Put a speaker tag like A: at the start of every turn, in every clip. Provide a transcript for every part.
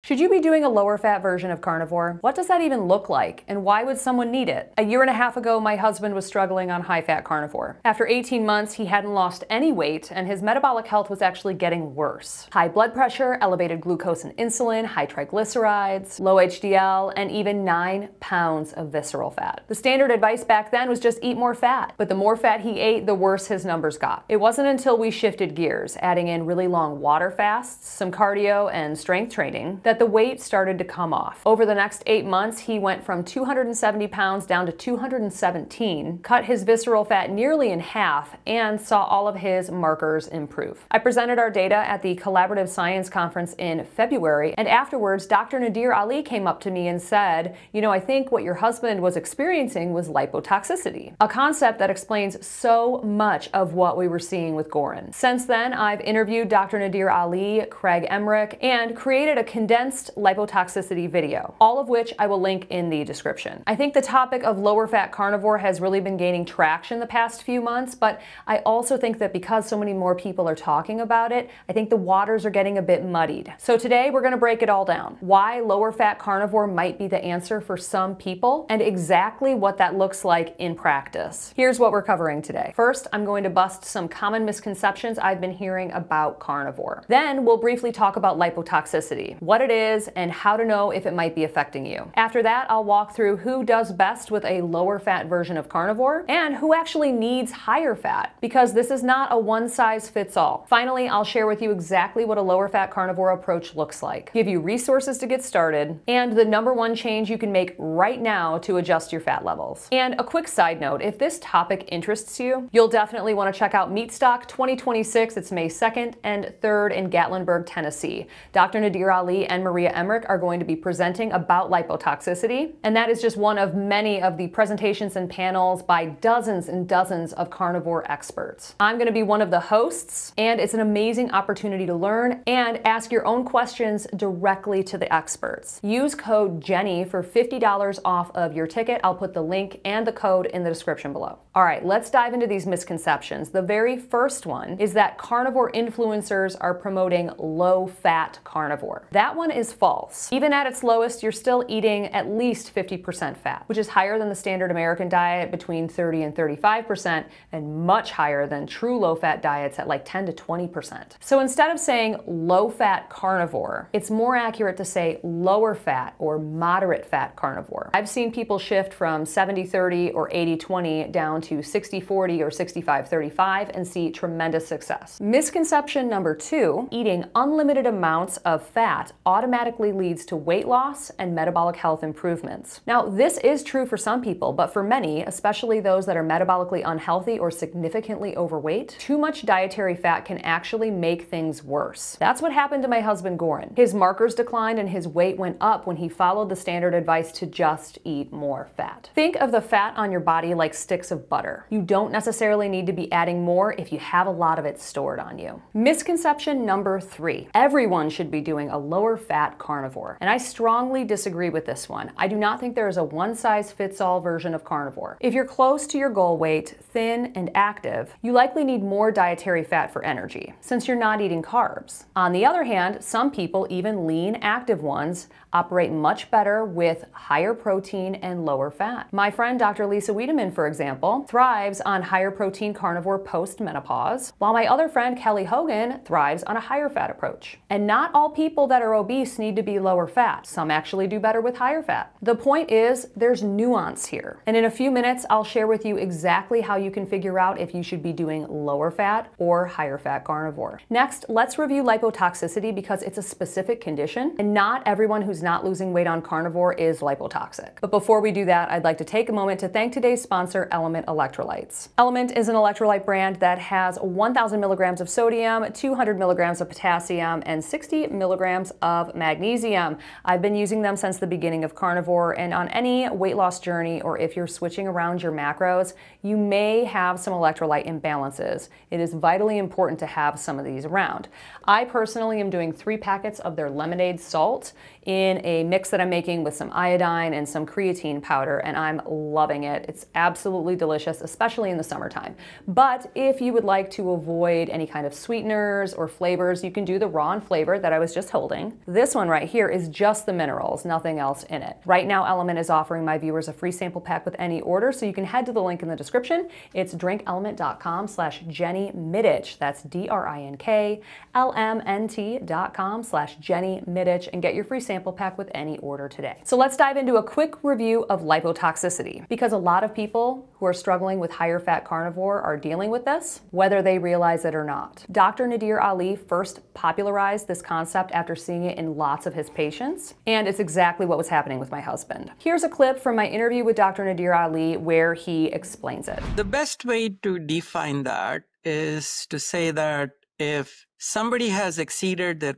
A: Should you be doing a lower fat version of carnivore? What does that even look like, and why would someone need it? A year and a half ago, my husband was struggling on high fat carnivore. After 18 months, he hadn't lost any weight, and his metabolic health was actually getting worse. High blood pressure, elevated glucose and insulin, high triglycerides, low HDL, and even 9 pounds of visceral fat. The standard advice back then was just eat more fat, but the more fat he ate, the worse his numbers got. It wasn't until we shifted gears, adding in really long water fasts, some cardio, and strength training, that the weight started to come off. Over the next 8 months, he went from 270 pounds down to 217, cut his visceral fat nearly in half, and saw all of his markers improve. I presented our data at the Collaborative Science Conference in February, and afterwards, Dr. Nadir Ali came up to me and said, "You know, I think what your husband was experiencing was lipotoxicity," a concept that explains so much of what we were seeing with Goran. Since then, I've interviewed Dr. Nadir Ali, Craig Emmerich, and created a condensed lipotoxicity video, all of which I will link in the description. I think the topic of lower fat carnivore has really been gaining traction the past few months, but I also think that because so many more people are talking about it, I think the waters are getting a bit muddied. So today we're going to break it all down. Why lower fat carnivore might be the answer for some people, and exactly what that looks like in practice. Here's what we're covering today. First, I'm going to bust some common misconceptions I've been hearing about carnivore. Then we'll briefly talk about lipotoxicity, what it is, and how to know if it might be affecting you. After that, I'll walk through who does best with a lower fat version of carnivore and who actually needs higher fat, because this is not a one-size-fits-all. Finally, I'll share with you exactly what a lower fat carnivore approach looks like, give you resources to get started, and the #1 change you can make right now to adjust your fat levels. And a quick side note, if this topic interests you, you'll definitely want to check out Meatstock 2026. It's May 2nd and 3rd in Gatlinburg, Tennessee. Dr. Nadir Ali and Maria Emmerich are going to be presenting about lipotoxicity, and that is just one of many of the presentations and panels by dozens and dozens of carnivore experts. I'm going to be one of the hosts, and it's an amazing opportunity to learn and ask your own questions directly to the experts. Use code JENNY for $50 off of your ticket. I'll put the link and the code in the description below. All right, let's dive into these misconceptions. The very first one is that carnivore influencers are promoting low-fat carnivore. That one is false. Even at its lowest, you're still eating at least 50% fat, which is higher than the standard American diet between 30 and 35%, and much higher than true low-fat diets at like 10 to 20%. So instead of saying low-fat carnivore, it's more accurate to say lower fat or moderate fat carnivore. I've seen people shift from 70-30 or 80-20 down to 60-40 or 65-35 and see tremendous success. Misconception number 2, eating unlimited amounts of fat automatically leads to weight loss and metabolic health improvements. Now, this is true for some people, but for many, especially those that are metabolically unhealthy or significantly overweight, too much dietary fat can actually make things worse. That's what happened to my husband Goran. His markers declined and his weight went up when he followed the standard advice to just eat more fat. Think of the fat on your body like sticks of butter. You don't necessarily need to be adding more if you have a lot of it stored on you. Misconception number 3, everyone should be doing a lower fat carnivore. And I strongly disagree with this one. I do not think there is a one-size-fits-all version of carnivore. If you're close to your goal weight, thin and active, you likely need more dietary fat for energy, since you're not eating carbs. On the other hand, some people, even lean, active ones, operate much better with higher protein and lower fat. My friend Dr. Lisa Wiedemann, for example, thrives on higher protein carnivore post-menopause, while my other friend Kelly Hogan thrives on a higher fat approach. And not all people that are obese need to be lower fat. Some actually do better with higher fat. The point is, there's nuance here. And in a few minutes, I'll share with you exactly how you can figure out if you should be doing lower fat or higher fat carnivore. Next, let's review lipotoxicity because it's a specific condition, and not everyone who's not losing weight on carnivore is lipotoxic. But before we do that, I'd like to take a moment to thank today's sponsor, Element Electrolytes. Element is an electrolyte brand that has 1,000 milligrams of sodium, 200 milligrams of potassium, and 60 milligrams of magnesium. I've been using them since the beginning of carnivore, and on any weight loss journey, or if you're switching around your macros, you may have some electrolyte imbalances. It is vitally important to have some of these around. I personally am doing 3 packets of their lemonade salt in a mix that I'm making with some iodine and some creatine powder, and I'm loving it. It's absolutely delicious, especially in the summertime. But if you would like to avoid any kind of sweeteners or flavors, you can do the raw and flavor that I was just holding. this one right here is just the minerals, nothing else in it. Right now, Element is offering my viewers a free sample pack with any order, so you can head to the link in the description. It's drinkelement.com/JennyMidich. That's DRINKLMNT.com/JennyMidich and get your free sample pack with any order today. So let's dive into a quick review of lipotoxicity, because a lot of people who are struggling with higher fat carnivore are dealing with this, whether they realize it or not. Dr. Nadir Ali first popularized this concept after seeing it in lots of his patients, and it's exactly what was happening with my husband. Here's a clip from my interview with Dr. Nadir Ali where he explains it.
B: The best way to define that is to say that if somebody has exceeded their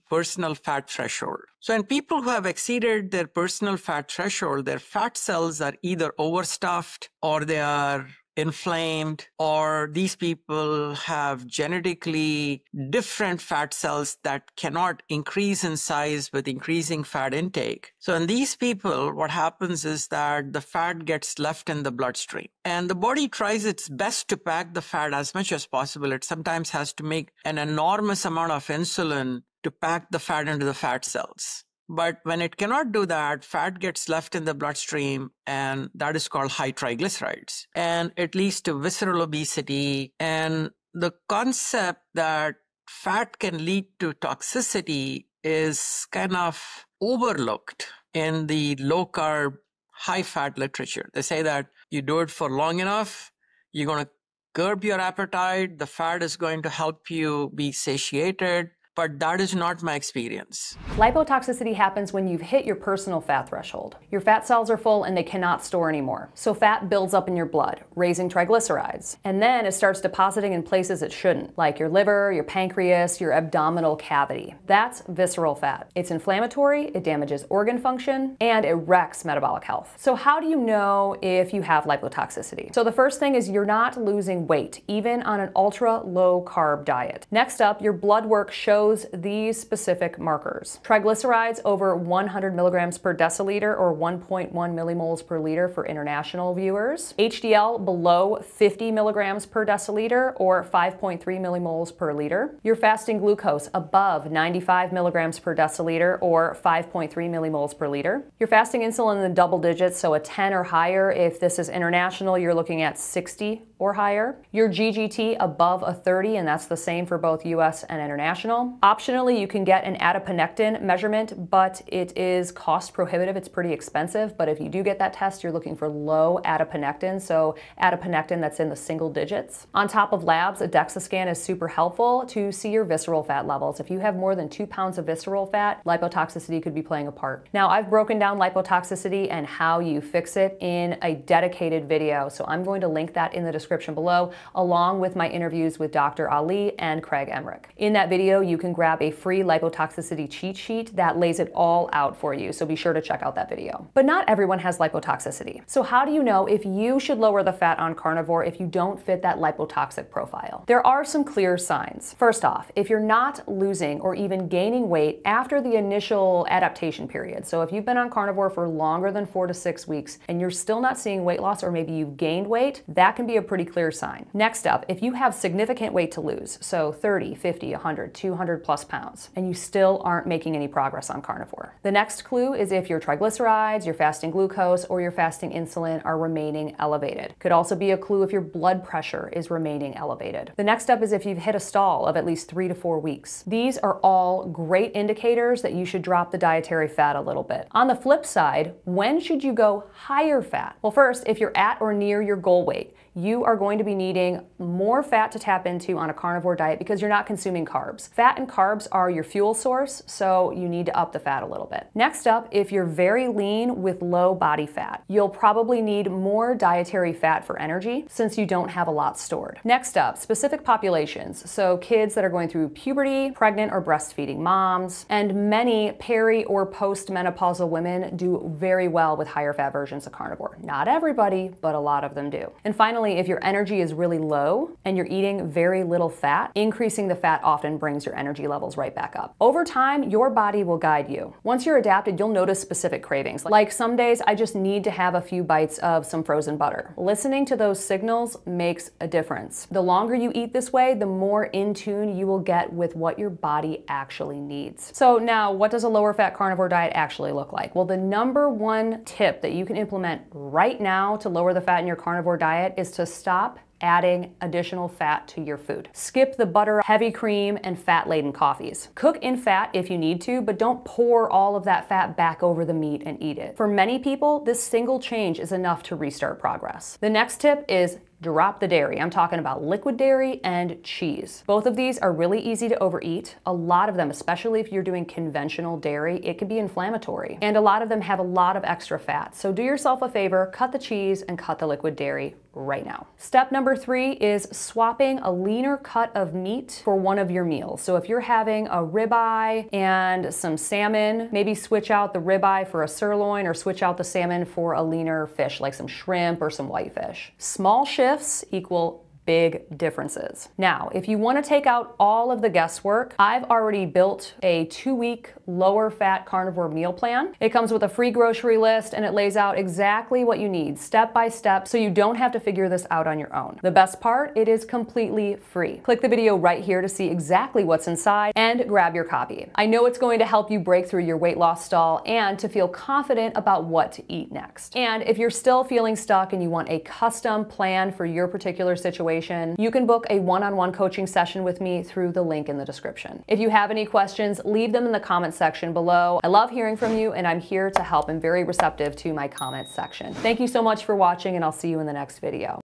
B: personal fat threshold. So in people who have exceeded their personal fat threshold, their fat cells are either overstuffed or they are inflamed, or these people have genetically different fat cells that cannot increase in size with increasing fat intake. So in these people, what happens is that the fat gets left in the bloodstream, and the body tries its best to pack the fat as much as possible. It sometimes has to make an enormous amount of insulin to pack the fat into the fat cells. But when it cannot do that, fat gets left in the bloodstream, and that is called high triglycerides. And it leads to visceral obesity. And the concept that fat can lead to toxicity is kind of overlooked in the low-carb, high-fat literature. They say that you do it for long enough, you're going to curb your appetite, the fat is going to help you be satiated. But that is not my experience.
A: Lipotoxicity happens when you've hit your personal fat threshold. Your fat cells are full and they cannot store anymore. So fat builds up in your blood, raising triglycerides. And then it starts depositing in places it shouldn't, like your liver, your pancreas, your abdominal cavity. That's visceral fat. It's inflammatory, it damages organ function, and it wrecks metabolic health. So how do you know if you have lipotoxicity? So the first thing is you're not losing weight, even on an ultra low carb diet. Next up, your blood work shows these specific markers. Triglycerides over 100 milligrams per deciliter, or 1.1 millimoles per liter for international viewers. HDL below 50 milligrams per deciliter, or 5.3 millimoles per liter. Your fasting glucose above 95 milligrams per deciliter, or 5.3 millimoles per liter. Your fasting insulin in the double digits, so a 10 or higher. If this is international, you're looking at 60 or higher. Your GGT above a 30, and that's the same for both US and international. Optionally, you can get an adiponectin measurement, but it is cost prohibitive. It's pretty expensive, but if you do get that test, you're looking for low adiponectin, so adiponectin that's in the single digits. On top of labs, a DEXA scan is super helpful to see your visceral fat levels. If you have more than 2 pounds of visceral fat, lipotoxicity could be playing a part. Now, I've broken down lipotoxicity and how you fix it in a dedicated video, so I'm going to link that in the description below, along with my interviews with Dr. Ali and Craig Emmerich. In that video, you can grab a free lipotoxicity cheat sheet that lays it all out for you, so be sure to check out that video. But not everyone has lipotoxicity. So how do you know if you should lower the fat on carnivore if you don't fit that lipotoxic profile? There are some clear signs. First off, if you're not losing or even gaining weight after the initial adaptation period, so if you've been on carnivore for longer than 4 to 6 weeks and you're still not seeing weight loss, or maybe you've gained weight, that can be a pretty clear sign. Next up, if you have significant weight to lose, so 30, 50, 100, 200 plus pounds, and you still aren't making any progress on carnivore. The next clue is if your triglycerides, your fasting glucose, or your fasting insulin are remaining elevated. Could also be a clue if your blood pressure is remaining elevated. The next up is if you've hit a stall of at least 3 to 4 weeks. These are all great indicators that you should drop the dietary fat a little bit. On the flip side, when should you go higher fat? Well, first, if you're at or near your goal weight, you are going to be needing more fat to tap into on a carnivore diet because you're not consuming carbs. Fat and carbs are your fuel source, so you need to up the fat a little bit. Next up, if you're very lean with low body fat, you'll probably need more dietary fat for energy since you don't have a lot stored. Next up, specific populations, so kids that are going through puberty, pregnant or breastfeeding moms, and many peri or postmenopausal women do very well with higher fat versions of carnivore. Not everybody, but a lot of them do. And finally, finally, if your energy is really low and you're eating very little fat, increasing the fat often brings your energy levels right back up. Over time, your body will guide you. Once you're adapted, you'll notice specific cravings. Like some days, I just need to have a few bites of some frozen butter. Listening to those signals makes a difference. The longer you eat this way, the more in tune you will get with what your body actually needs. So now, what does a lower fat carnivore diet actually look like? Well, the number one tip that you can implement right now to lower the fat in your carnivore diet is to stop adding additional fat to your food. Skip the butter, heavy cream, and fat-laden coffees. Cook in fat if you need to, but don't pour all of that fat back over the meat and eat it. For many people, this single change is enough to restart progress. The next tip is drop the dairy. I'm talking about liquid dairy and cheese. Both of these are really easy to overeat. A lot of them, especially if you're doing conventional dairy, it can be inflammatory. And a lot of them have a lot of extra fat. So do yourself a favor, cut the cheese and cut the liquid dairy right now. Step number 3 is swapping a leaner cut of meat for one of your meals. So if you're having a ribeye and some salmon, maybe switch out the ribeye for a sirloin or switch out the salmon for a leaner fish like some shrimp or some whitefish. Small shifts equal big differences. Now, if you want to take out all of the guesswork, I've already built a 2-week lower fat carnivore meal plan. It comes with a free grocery list and it lays out exactly what you need step by step so you don't have to figure this out on your own. The best part, it is completely free. Click the video right here to see exactly what's inside and grab your copy. I know it's going to help you break through your weight loss stall and to feel confident about what to eat next. And if you're still feeling stuck and you want a custom plan for your particular situation, you can book a one-on-one coaching session with me through the link in the description. If you have any questions, leave them in the comment section below. I love hearing from you and I'm here to help. I'm very receptive to my comments section. Thank you so much for watching and I'll see you in the next video.